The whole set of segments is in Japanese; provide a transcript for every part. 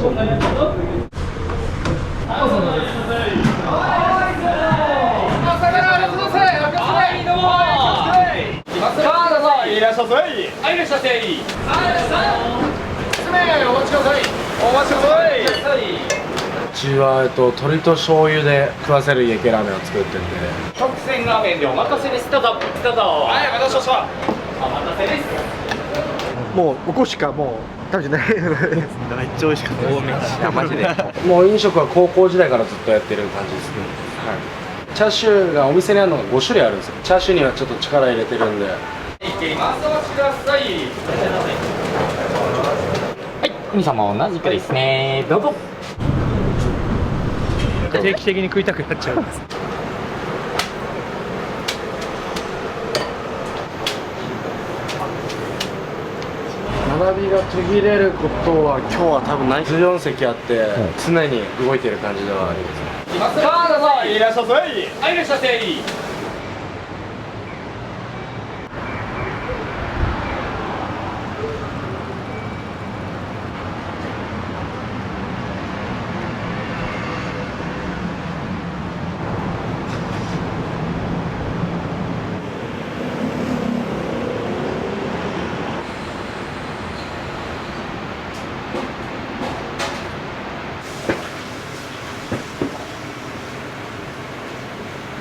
うちは鶏と醤油で食わせる家系ラーメンを作ってて、特選ラーメンでお任せですどうぞ。はい、お待たせしました。お待たせです。もうここしかもう食べてない。めっちゃ美味しかったです。めっちゃマジで。もう飲食は高校時代からずっとやってる感じですね。はい、チャーシューがお店にあるのが5種類あるんですよ。チャーシューにはちょっと力入れてるんで。いけます。お待ちください。はい、国様同じくですね。どうぞ。定期的に食いたくなっちゃうんです。並びが途切れることは今日は多分ない。14席あって常に動いてる感じではあります。さあ、どうぞ。いらっしゃいませ。はい、いらっしゃいませ。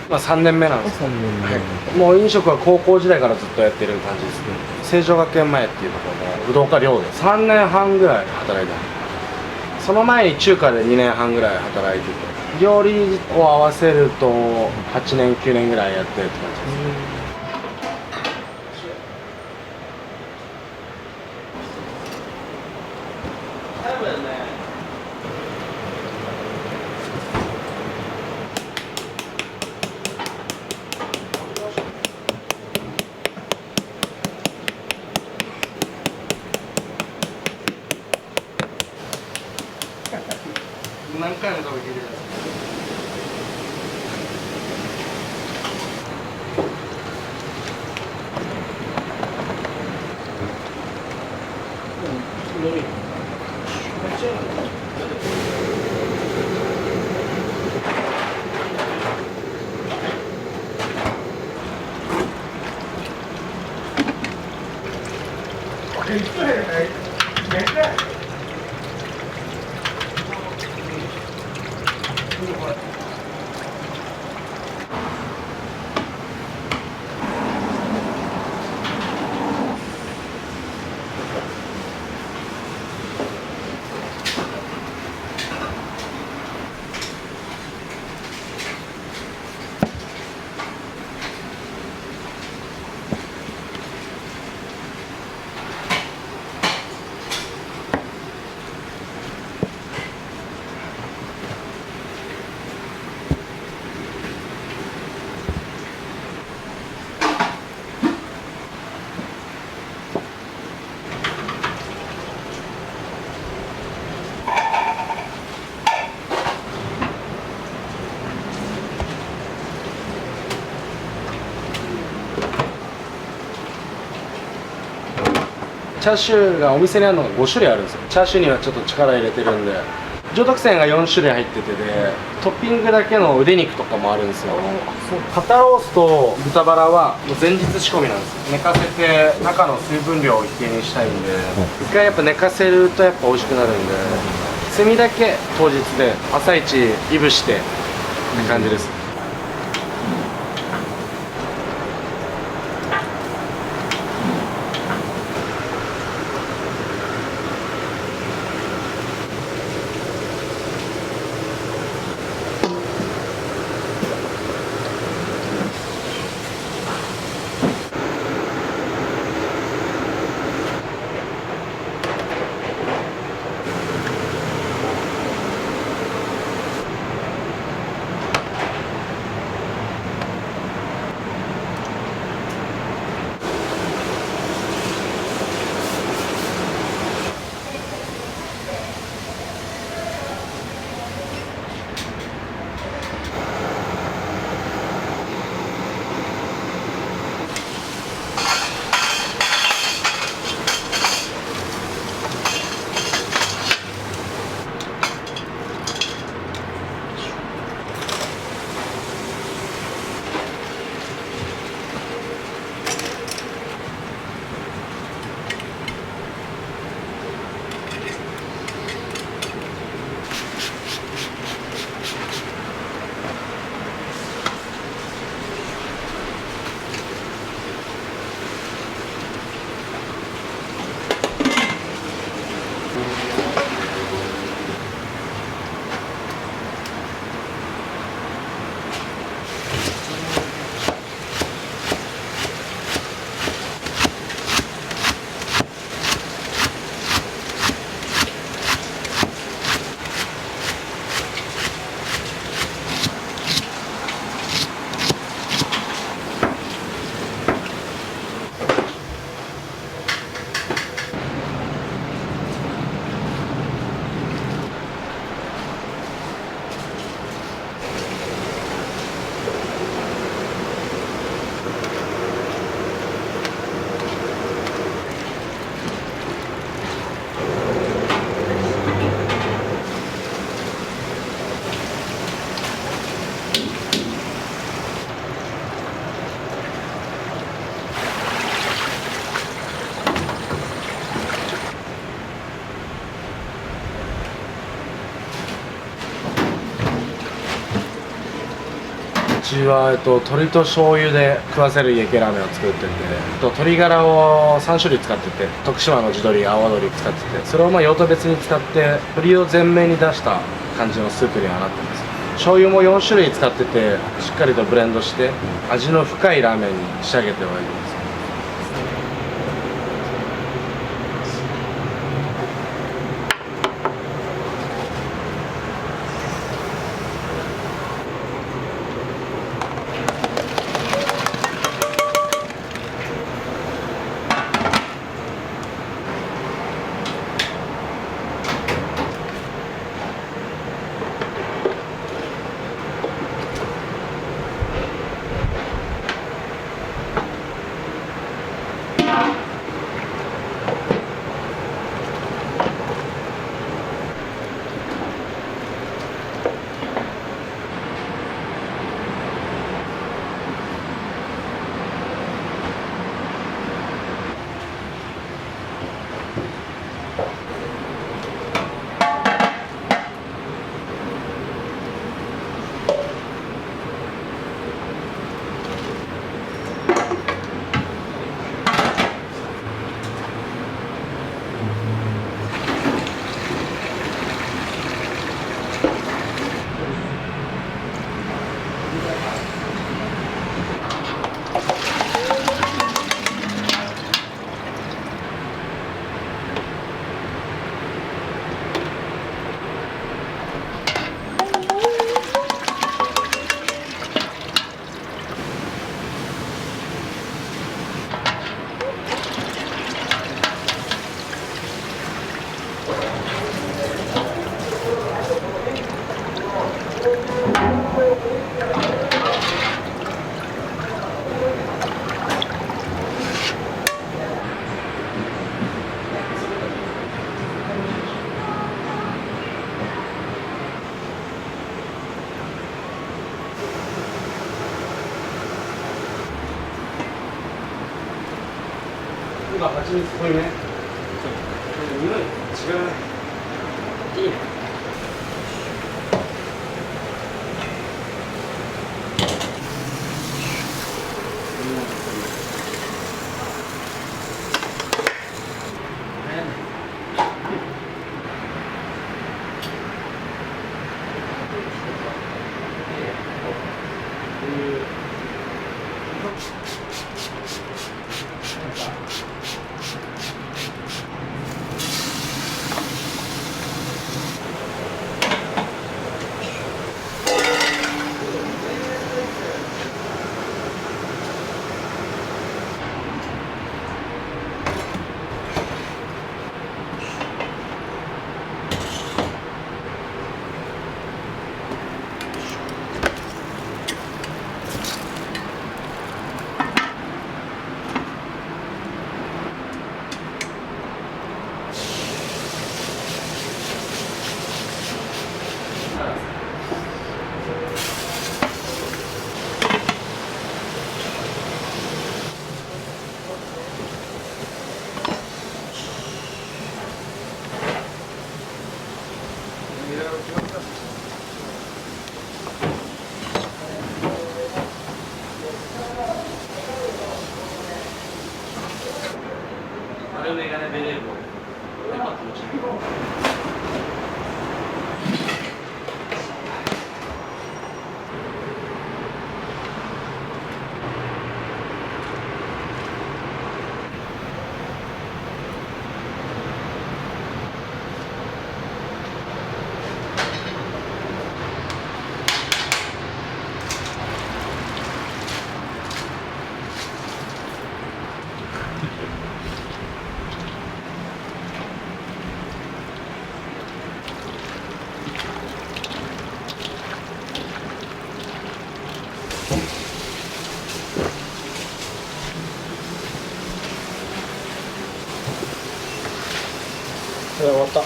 まあ3年目なんです。はい、もう飲食は高校時代からずっとやってる感じですね。成城学園前っていうところの武道家寮で3年半ぐらい働いた。その前に中華で2年半ぐらい働いてて、料理を合わせると8年9年ぐらいやってるって感じです。何回も食べてください。チャーシューがお店にあるのが5種類あるんですよ。チャーシューにはちょっと力入れてるんで、上特選が4種類入ってて、トッピングだけの腕肉とかもあるんですよ。肩ロースと豚バラはもう前日仕込みなんですよ。寝かせて中の水分量を一定にしたいんで、一回やっぱ寝かせるとやっぱ美味しくなるんで、炭だけ当日で朝一いぶしてって感じです。ちは、鶏と醤油で食わせる家系ラーメンを作ってて、鶏ガラを3種類使ってて、徳島の地鶏、阿波鶏使ってて、それを用途別に使って鶏を前面に出した感じのスープにはなってます。醤油も4種類使ってて、しっかりとブレンドして味の深いラーメンに仕上げてはいます。今蜂蜜濃いめ。匂い違うね。いいね。丸メガネベレー帽。やっぱ気持ちいい。終わった。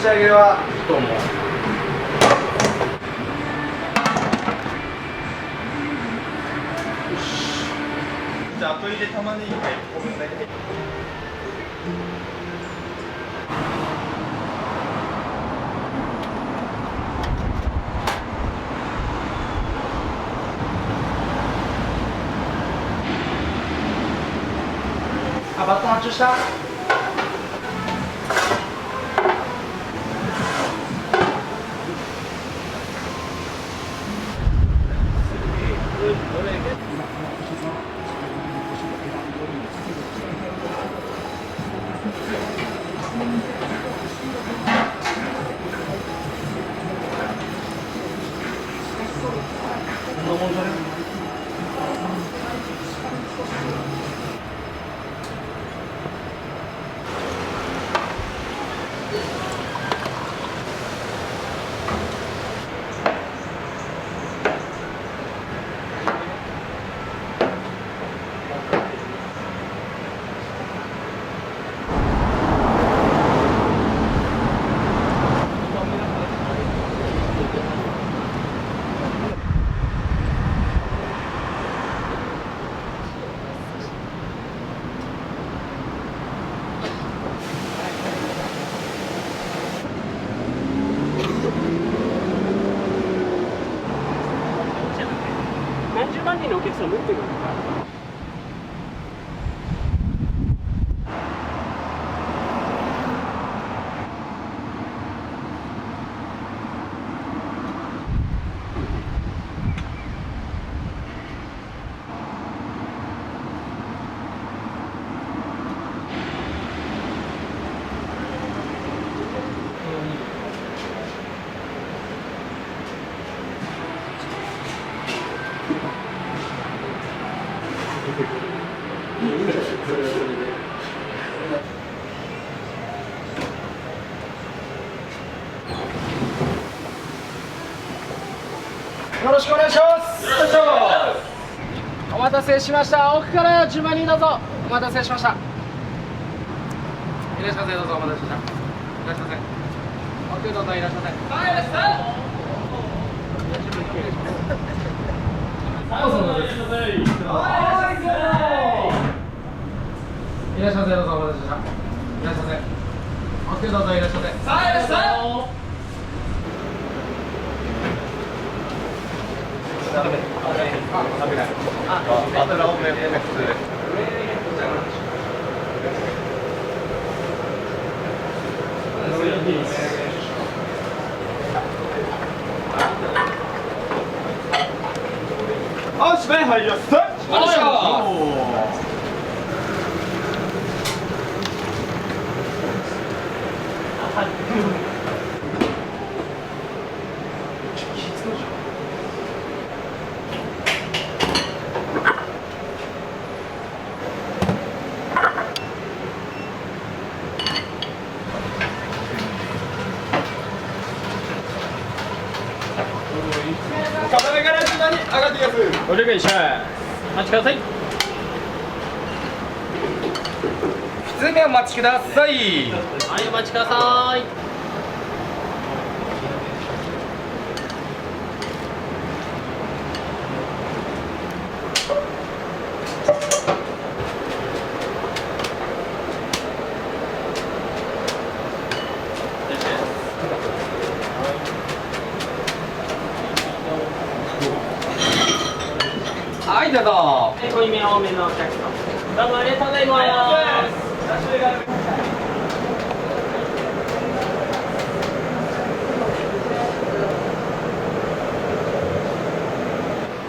仕上げはいいと思う。じゃあ後入れ玉ねぎが1個分だけ。あ、バット発注した。何十万人のお客さん持ってるのか。よろしくお願いします。お待たせしました。奥から順番にどうぞ。お待たせしました。いらっしゃいませ。どうぞお待たせしました。いらっしゃいませ。奥どうぞいらっしゃいませ。はい、いらっしゃい。いらっしゃいませ。どうぞお待たせしました。いらっしゃいませ。奥どうぞいらっしゃいませ。はい、いらっしゃい。あ、しないはいやった。壁から順番に上がってきます。お願いします。お待ちください。普通にお待ちください。はい、お待ちください。はい、どうぞ。濃いめ多めのお客様。どうもありがとうございます。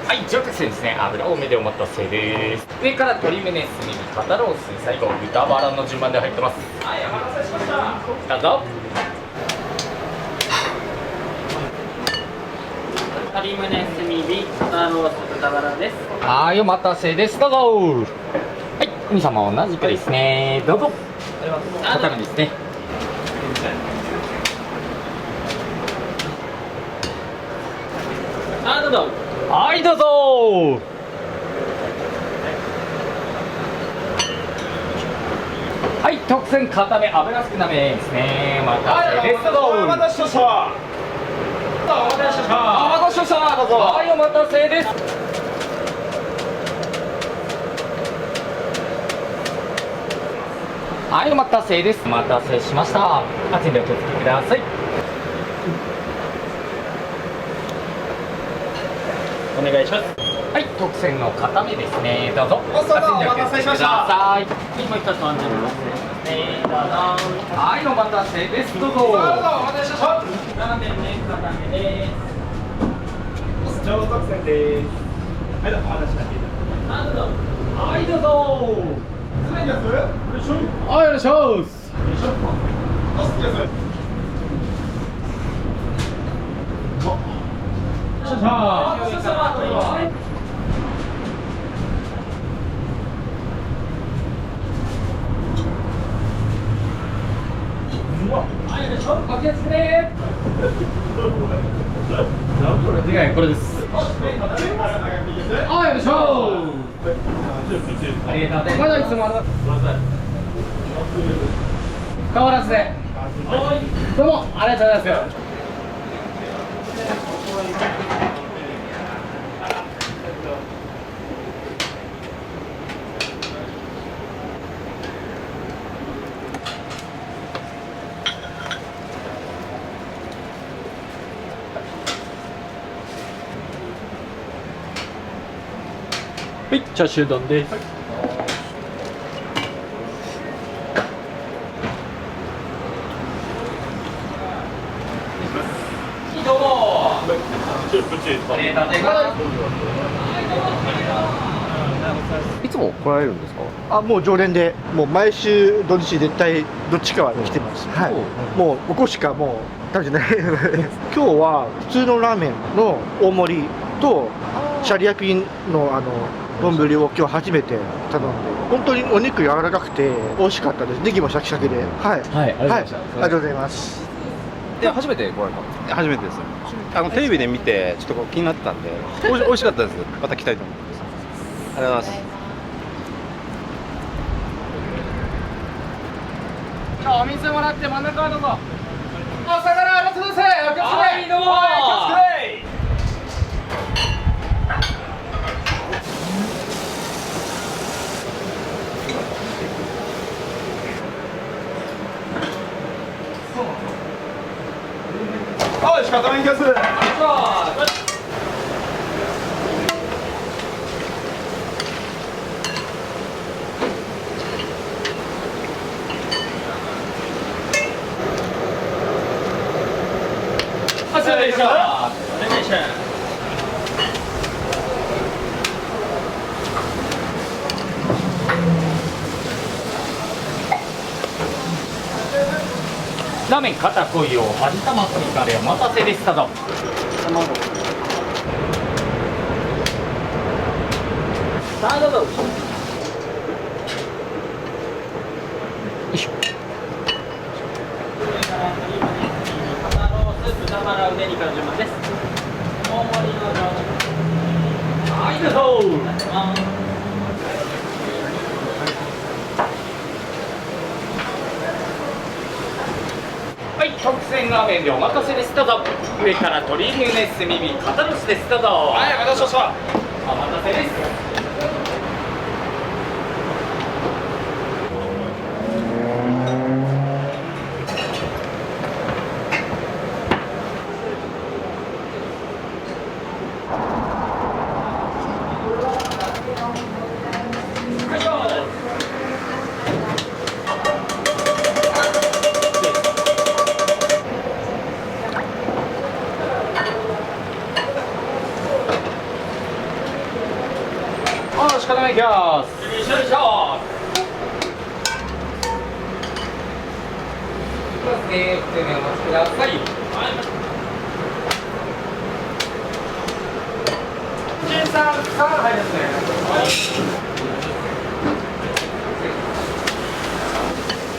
はい、上特製ですね。油多めでお待たせです。上から鶏胸炭火肩ロース、最後豚バラの順番で入ってます。はい、お待たせしました。どうぞ。鶏胸炭火肩ロース豚バラです。はい、お待たせです。どうぞ。はい、お兄様同じくですね。どうぞ。畳ですね。あ、どうぞ。はい、どうぞ。はい特選固め油少なめですねまたセレストお待たせしました。お待たせしました。お待たせしました。どうぞ。はいお待たせですはいお待たせですお待たせしました熱いんでお気をつけくださいお願いします。はい特選の固めですねどうぞお待たせしました。はいもう一つお待たせしますねどうぞはいお待たせですどうぞお待たせしました。ラーメンね固めです上特選です。はい、お話ししていただきます。はいどうぞ失礼します。よいしょ。はい、お願いします。よいしょ。お好きです。お気をつけてこれです。はい、よいしょ。ありがとうございまだいつも変わらずで。どうもありがとうございます。はい、チャーシュー丼です。どうもありがとうございますいつも来られるんですか？あ、もう常連で、もう毎週土日絶対どっちかは来てます。はい。もうここしかもう食べてない。今日は普通のラーメンの大盛りとシャリアピンの丼を今日初めて頼んで、本当にお肉柔らかくて美味しかったです。ネギもシャキシャキで、はい。はい、ありがとうございますはい、ありがとうございます。で初めて来られたんですか？初めてです。テレビで見てちょっとこう気になってたんで、美味しかったです。また来たいと思います。ありがとうございます。じゃあお水もらって真ん中はどうぞ。あ、さよなら、ありがとうございます。お気をつけて。はいどうもはい、気をつけて。おいしかっためんきます。失礼しますラーメン片濃いよ味玉追加でお待たせでしたぞさあどうぞよいしょ肩ロース豚バラ腕肉の順番です大盛りのはいどうぞはい、特選ラーメンでお任せですどうぞ上から鶏胸炭火肩ロースですどうぞはい、お待たせしました。お待たせですあ、しかためいきます。よいしょよいしょ普通にお待ちください13入りですね。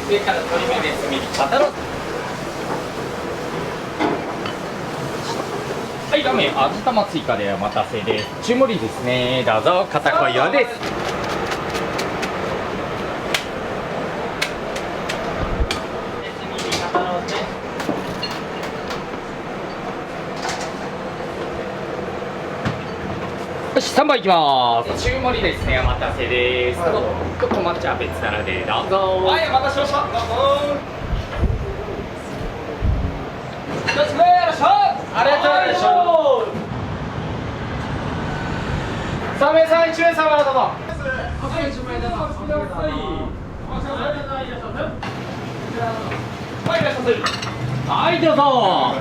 上から鶏胸炭火肩ロースはい、ラーメン味玉追加でお待たせです。中盛りですね。どうぞ、片濃いようです。し3番いきます中盛りですねお待たせです小抹茶は別なのでどうぞはいお待たせしましたどうぞ一つ目よろしくありがとうございました3名さん1名様どうぞはいいらっしゃいはいどうぞ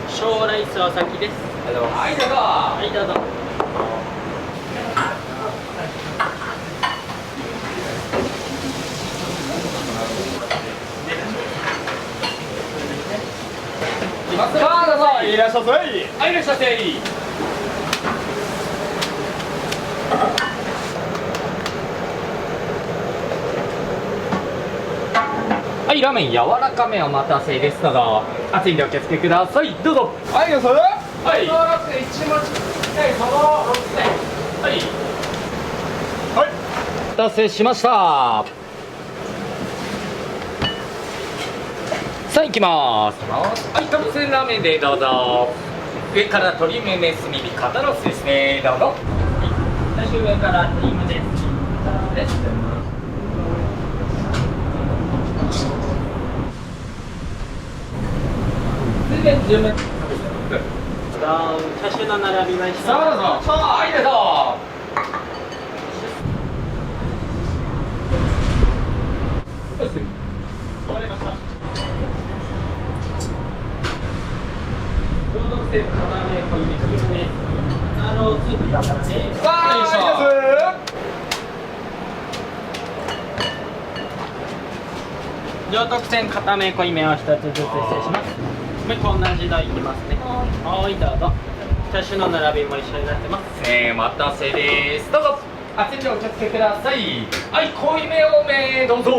将来スは先です。はいどうぞはいどうぞ。さあどうぞいらっしゃいはいいらっしゃいはいラーメン柔らかめお待たせですどうぞ熱いんでお気をつけくださいどうぞはいどうぞはいその6点1待ちはいその6点はいはいお待たせしましたさあ行きますはいカプセルラーメンでどうぞ上から鶏むね炭火肩ロースですねどうぞ最初上から鶏むねです。チャーシューの並びました。さあどうぞはいどうぞ上特選固め濃いめを一つずつ失礼します。もう一個同じ台いきますね。はいどうぞ。チャーシューの並びも一緒になってます。お待たせですどうぞ熱いんでお気をつけくださいはい濃いめ多めどうぞ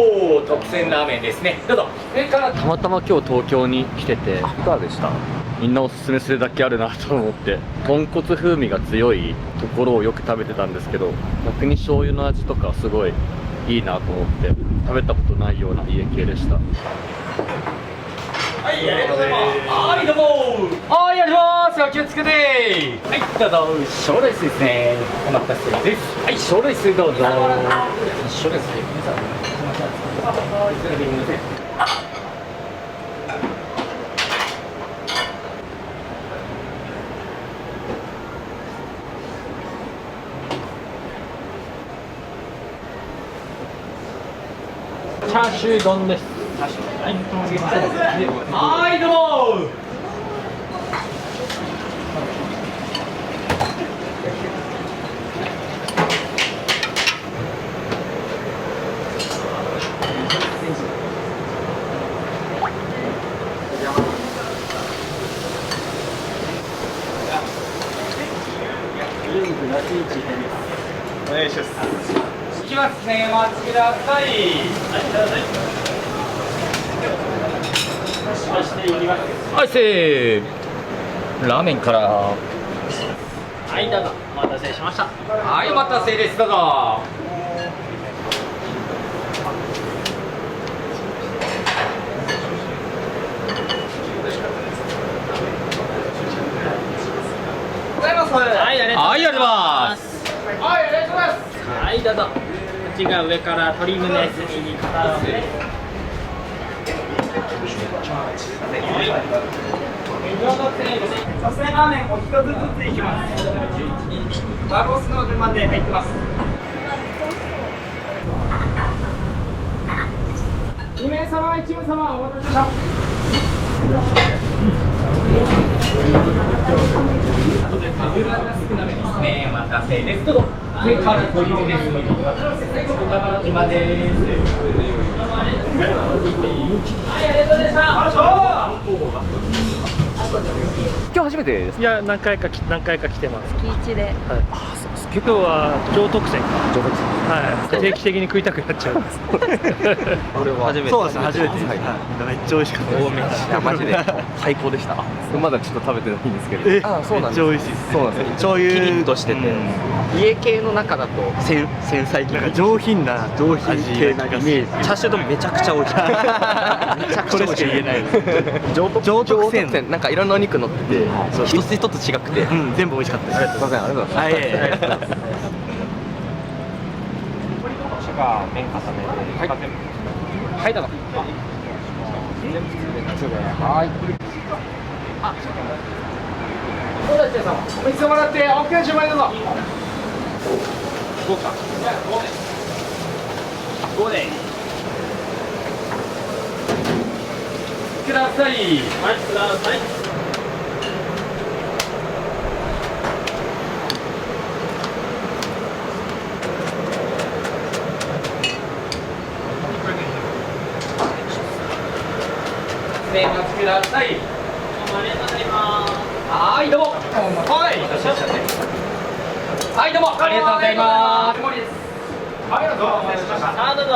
特選ラーメンですねどうぞ上からたまたま今日東京に来てていかがでした？みんなおすすめするだけあるなと思って豚骨風味が強いところをよく食べてたんですけど逆に醤油の味とかすごいいいなと思って食べたことないような家系でした。はいありがとうございますはいどうもはいやりますお気をつけてはいどうぞ小ライスですねお待たせですはい小ライスどうぞ小ライス皆さんすいませんすいませんチャーシュー丼です。はいどうもお願いします。いきますねお待ちくださいはいせーラーメンからはいどうぞ。お待たせしました。はいお待たせですどうぞございますはいありがとうございます。はいありがとうございますはいありがとうございますはいどうぞ。こっちが上から鶏むね炭火肩ロースです。さすがラーメンお一つずついきます。バーボスの順番で入ってます。2名様、1名様、お待たせしました。ねお待たせですどうぞ上から鶏むね炭火肩ロース最後豚バラ島ですはいありがとうございました今日初めてですか？いや何回か来てます。月一で。ああそうですか。今日は上特選はい定期的に食いたくなっちゃうんです俺は初めて。そうですね、初めて。はいめっちゃ美味しかったです。いやマジで最高でした。まだちょっと食べてないんですけど。あ、そうなんです。めっちゃ美味しいですね。そうなんですよ。醤油キリッとしてて、家系の中だと繊細なんか上品な系なイメージ。チャーシュー丼めちゃくちゃ美味しい。めちゃくちゃ美味しい。これしか言えないです。上上特特選なんかいろんなお肉乗ってて、一つ一つ違くて、全部美味しかったです。すいません、ありがとうございます。はい、ありがとうございます。はいどうぞお水もらって奥の順番どうぞ。5でください。はい、ください。お待ちください。ありがとうございます。はい、どうも。はい。はい、どうも。ありがとうございます。はい、どうぞ。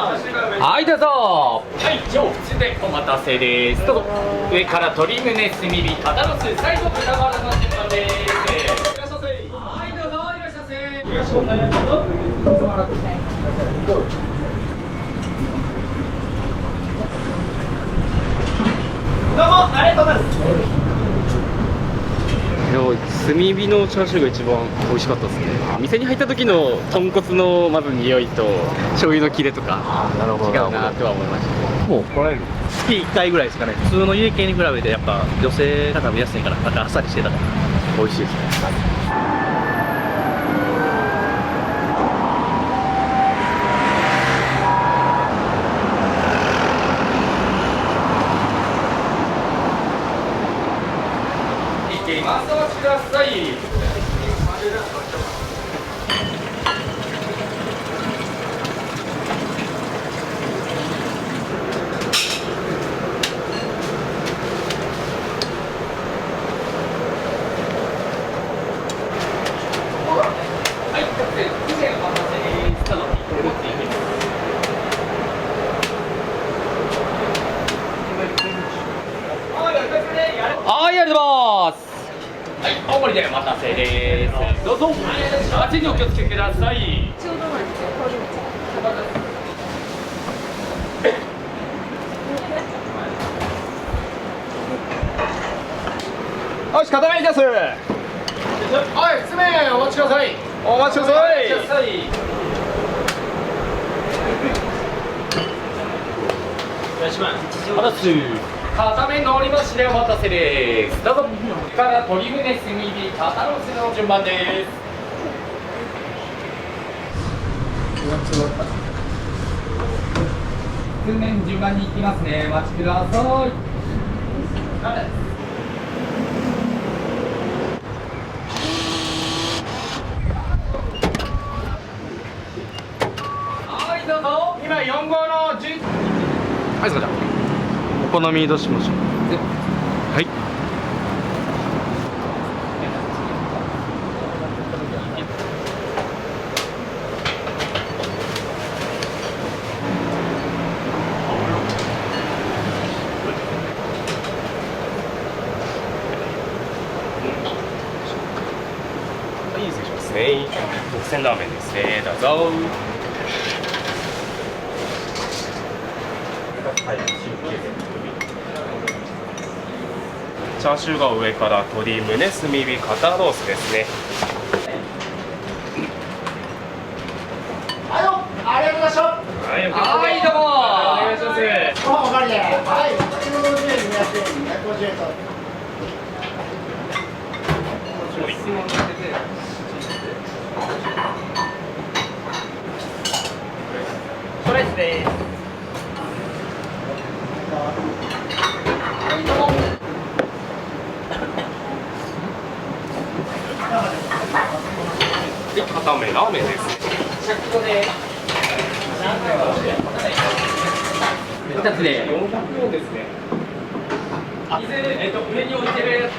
はい、どうぞ。はい、上質でお待たせです。どうぞ。上から鶏胸炭火肩ロス最後豚バラの順番です。いらっしゃいませ。はい、どうぞ。いらっしゃいませ。いらっしゃいませ。どうもありがとうございます。炭火のチャーシューが一番美味しかったですね。店に入った時の豚骨のまず匂いと醤油の切れとか違うなとは思いました。もう来られる月1回ぐらいですかね。普通の家系に比べてやっぱ女性が食べやすいから、なんかあっさりしてたから美味しいですね。お待ちください。はい、ありがとうございます。はい、青森でお待たせです。どうぞ。あっちにお気をつけください。ちょうどなんですよ。よし、固めいたす。はい、すめお待ちください。お待ちください。お願いします。固めのりましでお待たせです。どうぞ。から鶏胸炭火肩ロースの順番です。通年順番に行きますね。お待ちください。はい、どうぞ。今4号の10。はい、そうじゃ。お好みどうしましょう。はい。はい、失礼しますね。特選ラーメンですね。どうぞ。チャーシューが上から鶏胸炭火肩ロースですね。はい、ありがとうございました。はい、はい、どうも。お願いします。ご飯おかわりで。はい、150円、200円、250円と。これですね。固めラーメンです。2つで。400円ですね。上に置いてる。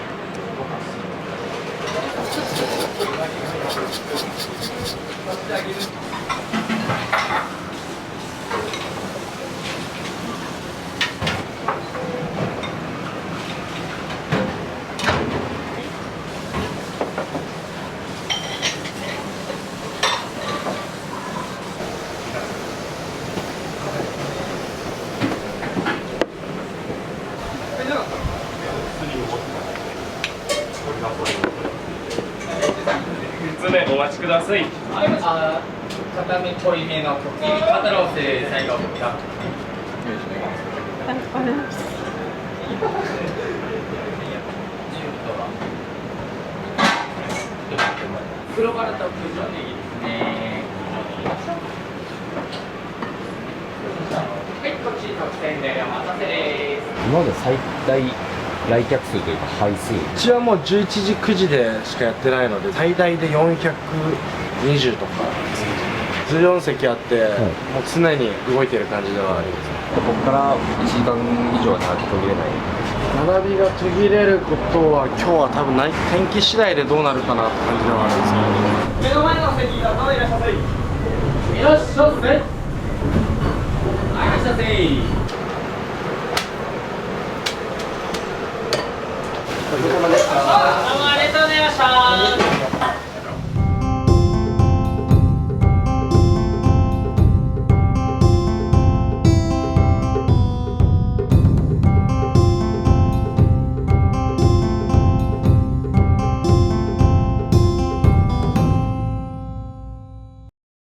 お待ちください。あ、片目濃いめのクッキー肩ロース最後ピカッと。黒バラと九条ネギですね。はい、こっち特典でお待たせです。今まで最大来客数というか配数。うちはもう11時9時でしかやってないので最大で420とか14席あって、もう常に動いてる感じではあります。ここから1時間以上は途切れない。並びが途切れることは今日は多分ない、天気次第でどうなるかなって感じではあるんですけど、目の前の席がどういらっしゃい。いらっしゃいませ。